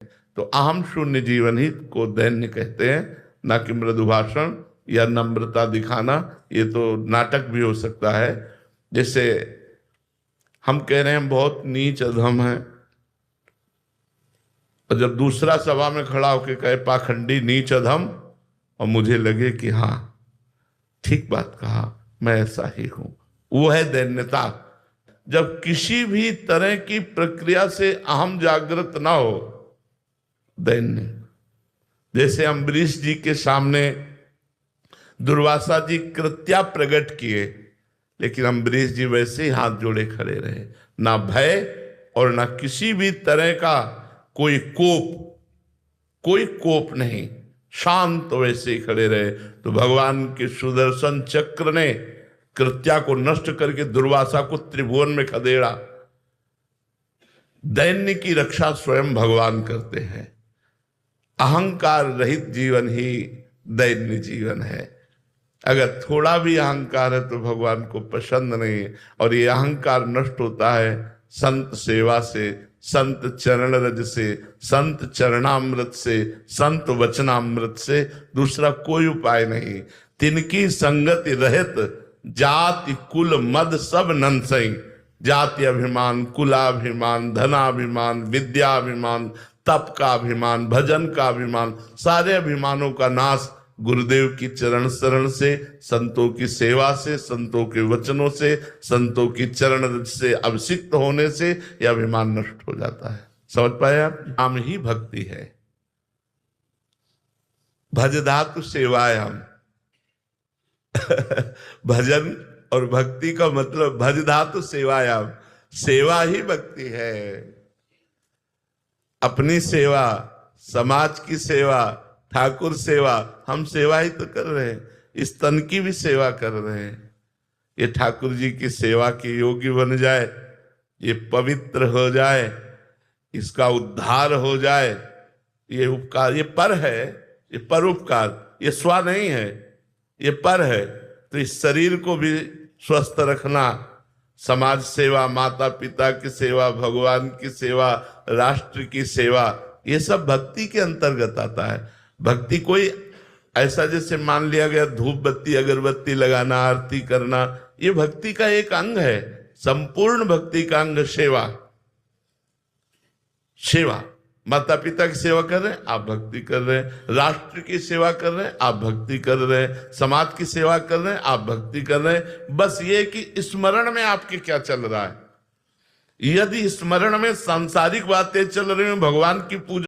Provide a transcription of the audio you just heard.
तो अहम शून्य जीवन ही को दैन्य कहते हैं, ना कि मृदु भाषण या नम्रता दिखाना। ये तो नाटक भी हो सकता है। जैसे हम कह रहे हैं हम बहुत नीच अधम हैं, और जब दूसरा सभा में खड़ा होकर कहे पाखंडी नीच अधम, और मुझे लगे कि हाँ ठीक बात कहा, मैं ऐसा ही हूं, वो है दैन्यता। जब किसी भी तरह की प्रक्रिया से अहम जागृत ना हो, दैन्य। जैसे अम्बरीश जी के सामने दुर्वासा जी कृत्या प्रकट किए, लेकिन अम्बरीश जी वैसे ही हाथ जोड़े खड़े रहे, ना भय और ना किसी भी तरह का कोई कोप नहीं, शांत वैसे ही खड़े रहे। तो भगवान के सुदर्शन चक्र ने कृत्या को नष्ट करके दुर्वासा को त्रिभुवन में खदेड़ा। दैन्य की रक्षा स्वयं भगवान करते हैं। अहंकार रहित जीवन ही दैन्य जीवन है। अगर थोड़ा भी अहंकार है तो भगवान को पसंद नहीं है, और ये अहंकार नष्ट होता है संत सेवा से, संत चरण रज से, संत चरणामृत से, संत वचनामृत से। दूसरा कोई उपाय नहीं। तिनकी संगति रहित जाति कुल मद सब नंसई। जाति अभिमान, कुलाभिमान, धनाभिमान, विद्याभिमान, तप का अभिमान, भजन का अभिमान, सारे अभिमानों का नाश गुरुदेव की चरण शरण से, संतों की सेवा से, संतों के वचनों से, संतों की चरण से अभिषिक्त होने से यह अभिमान नष्ट हो जाता है। समझ पाए आप? नाम ही भक्ति है। भज धातु सेवायाम भजन और भक्ति का मतलब भज धातु सेवायाम, सेवा ही भक्ति है। अपनी सेवा, समाज की सेवा, ठाकुर सेवा, हम सेवा ही तो कर रहे हैं। इस तन की भी सेवा कर रहे हैं। ये ठाकुर जी की सेवा के योग्य बन जाए, ये पवित्र हो जाए, इसका उद्धार हो जाए। ये उपकार, ये पर है, ये पर उपकार, ये स्व नहीं है, ये पर है। तो इस शरीर को भी स्वस्थ रखना, समाज सेवा, माता पिता की सेवा, भगवान की सेवा, राष्ट्र की सेवा, ये सब भक्ति के अंतर्गत आता है। भक्ति कोई ऐसा जैसे मान लिया गया धूप बत्ती अगरबत्ती लगाना, आरती करना, ये भक्ति का एक अंग है। संपूर्ण भक्ति का अंग सेवा। सेवा, माता पिता की सेवा कर रहे हैं, आप भक्ति कर रहे हैं। राष्ट्र की सेवा कर रहे हैं, आप भक्ति कर रहे हैं। समाज की सेवा कर रहे हैं, आप भक्ति कर रहे हैं। बस ये कि स्मरण में आपके क्या चल रहा है। यदि स्मरण में सांसारिक बातें चल रही हैं, भगवान की पूजा